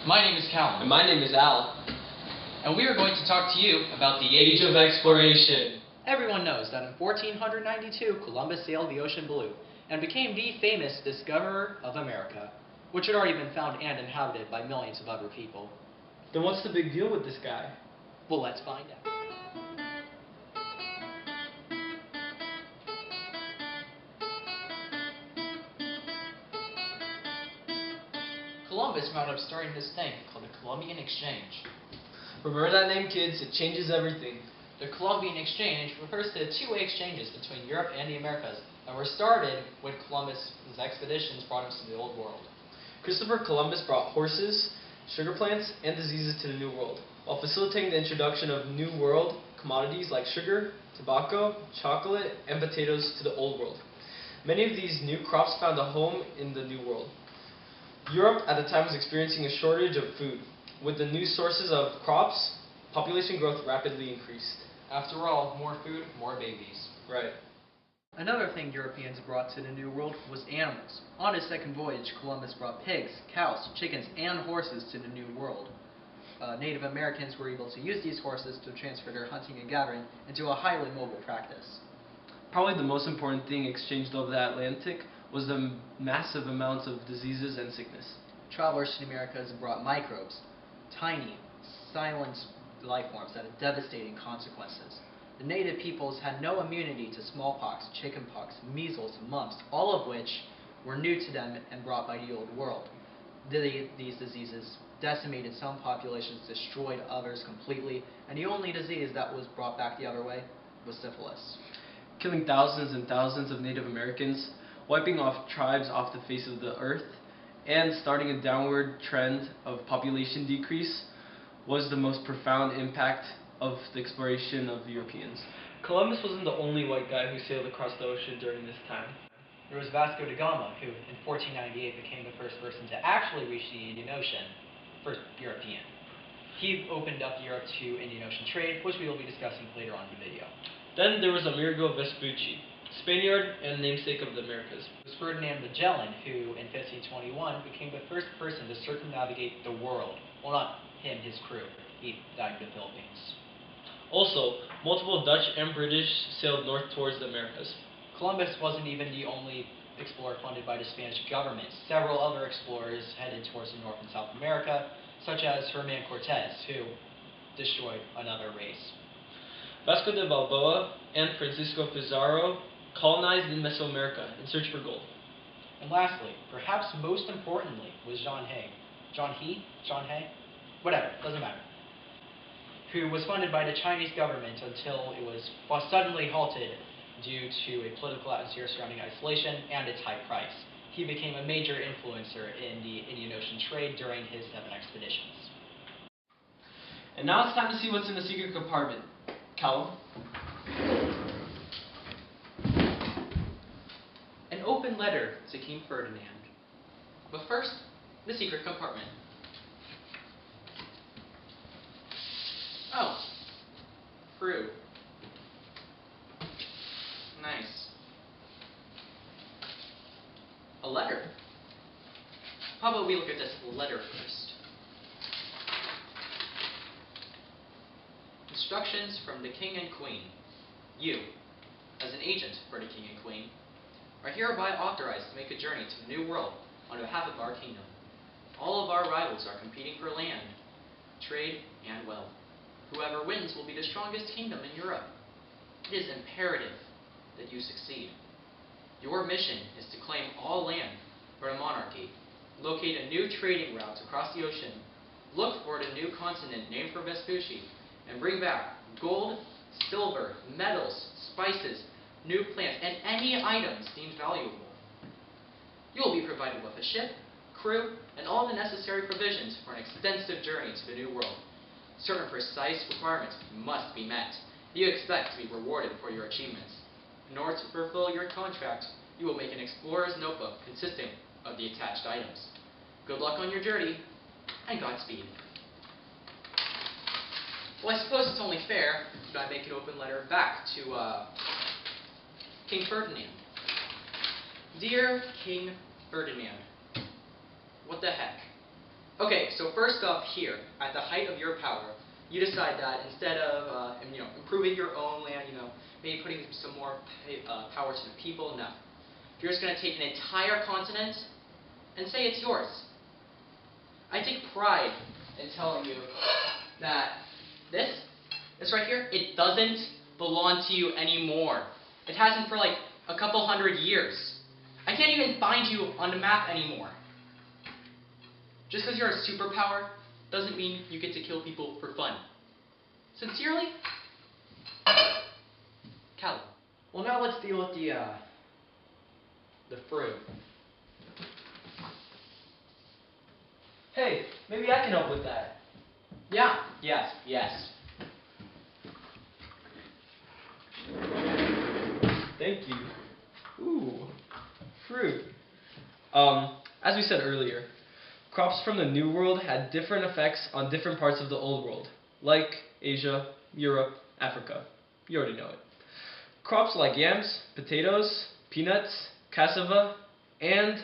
My name is Callum. And my name is Al. And we are going to talk to you about the Age of Exploration. Everyone knows that in 1492, Columbus sailed the ocean blue and became the famous discoverer of America, which had already been found and inhabited by millions of other people. Then what's the big deal with this guy? Well, let's find out. Columbus wound up starting this thing called the Columbian Exchange. Remember that name, kids? It changes everything. The Columbian Exchange refers to two-way exchanges between Europe and the Americas that were started when Columbus's expeditions brought us to the Old World. Christopher Columbus brought horses, sugar plants, and diseases to the New World, while facilitating the introduction of New World commodities like sugar, tobacco, chocolate, and potatoes to the Old World. Many of these new crops found a home in the New World. Europe at the time was experiencing a shortage of food. With the new sources of crops, population growth rapidly increased. After all, more food, more babies. Right. Another thing Europeans brought to the New World was animals. On his second voyage, Columbus brought pigs, cows, chickens, and horses to the New World. Native Americans were able to use these horses to transfer their hunting and gathering into a highly mobile practice. Probably the most important thing exchanged over the Atlantic was the massive amounts of diseases and sickness. Travelers to the Americas brought microbes, tiny, silent life forms that had devastating consequences. The native peoples had no immunity to smallpox, chickenpox, measles, mumps, all of which were new to them and brought by the Old World. These diseases decimated some populations, destroyed others completely, and the only disease that was brought back the other way was syphilis. Killing thousands and thousands of Native Americans, wiping off tribes off the face of the earth, and starting a downward trend of population decrease was the most profound impact of the exploration of the Europeans. Columbus wasn't the only white guy who sailed across the ocean during this time. There was Vasco da Gama, who in 1498 became the first person to actually reach the Indian Ocean, first European. He opened up Europe to Indian Ocean trade, which we will be discussing later on in the video. Then there was Amerigo Vespucci, Spaniard and namesake of the Americas. It was Ferdinand Magellan, who in 1521 became the first person to circumnavigate the world. Well, not him, his crew. He died in the Philippines. Also, multiple Dutch and British sailed north towards the Americas. Columbus wasn't even the only explorer funded by the Spanish government. Several other explorers headed towards the North and South America, such as Herman Cortez, who destroyed another race. Vasco de Balboa and Francisco Pizarro colonized in Mesoamerica in search for gold. And lastly, perhaps most importantly, was John Hay. John Hay? Whatever, doesn't matter. Who was funded by the Chinese government until it was suddenly halted due to a political atmosphere surrounding isolation and its high price. He became a major influencer in the Indian Ocean trade during his 7 expeditions. And now it's time to see what's in the secret compartment. Callum? An open letter to King Ferdinand. But first, the secret compartment. Oh. Fruit. Nice. A letter. How about we look at this letter first? Instructions from the King and Queen. You, as an agent for the King and Queen, are hereby authorized to make a journey to the New World on behalf of our kingdom. All of our rivals are competing for land, trade, and wealth. Whoever wins will be the strongest kingdom in Europe. It is imperative that you succeed. Your mission is to claim all land for the monarchy, locate a new trading route across the ocean, look for the new continent named for Vespucci, and bring back gold, silver, metals, spices, new plants, and any items deemed valuable. You will be provided with a ship, crew, and all the necessary provisions for an extensive journey to the New World. Certain precise requirements must be met. You expect to be rewarded for your achievements. In order to fulfill your contract, you will make an explorer's notebook consisting of the attached items. Good luck on your journey, and Godspeed. Well, I suppose it's only fair that I make an open letter back to King Ferdinand. Dear King Ferdinand, what the heck? Okay, so first off here, at the height of your power, you decide that instead of improving your own land, maybe putting some more power to the people, no. You're just going to take an entire continent and say it's yours. I take pride in telling you that this right here, it doesn't belong to you anymore. It hasn't for like a couple hundred years. I can't even find you on the map anymore. Just because you're a superpower doesn't mean you get to kill people for fun. Sincerely, Callum. Well, now let's deal with the fruit. Hey, maybe I can help with that. Yeah. Yes. Thank you. Ooh, fruit. As we said earlier, crops from the New World had different effects on different parts of the Old World, like Asia, Europe, Africa. You already know it. Crops like yams, potatoes, peanuts, cassava, and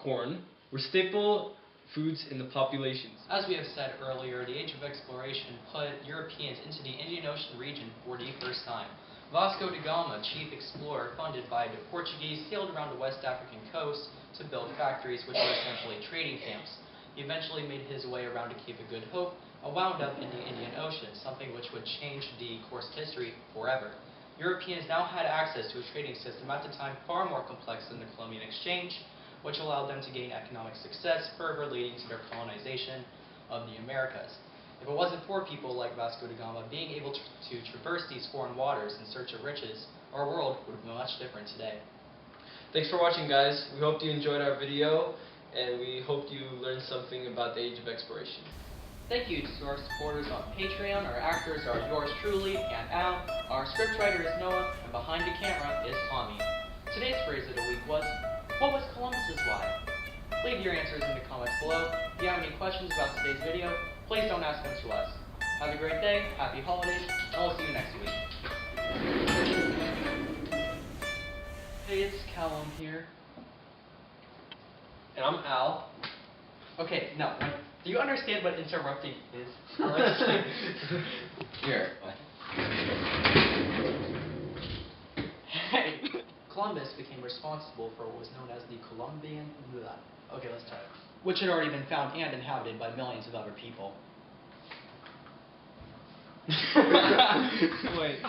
corn were staple foods in the populations. As we have said earlier, the Age of Exploration put Europeans into the Indian Ocean region for the first time. Vasco da Gama, chief explorer funded by the Portuguese, sailed around the West African coast to build factories which were essentially trading camps. He eventually made his way around to Cape of Good Hope and wound up in the Indian Ocean, something which would change the course of history forever. Europeans now had access to a trading system at the time far more complex than the Columbian exchange, which allowed them to gain economic success, further leading to their colonization of the Americas. If it wasn't for people like Vasco da Gama being able to traverse these foreign waters in search of riches, our world would be much different today. Thanks for watching, guys. We hope you enjoyed our video, and we hope you learned something about the Age of Exploration. Thank you to our supporters on Patreon. Our actors are yours truly and Al. Our scriptwriter is Noah, and behind the camera is Tommy. Today's phrase of the week was, what was Columbus's why? Leave your answers in the comments below. If you have any questions about today's video, please don't ask them to us. Have a great day, happy holidays, and we'll see you next week. Hey, it's Callum here. And I'm Al. Okay, no, do you understand what interrupting is? Here. Hey! Columbus became responsible for what was known as the Columbian... Okay, let's try it. Which had already been found and inhabited by millions of other people. Wait.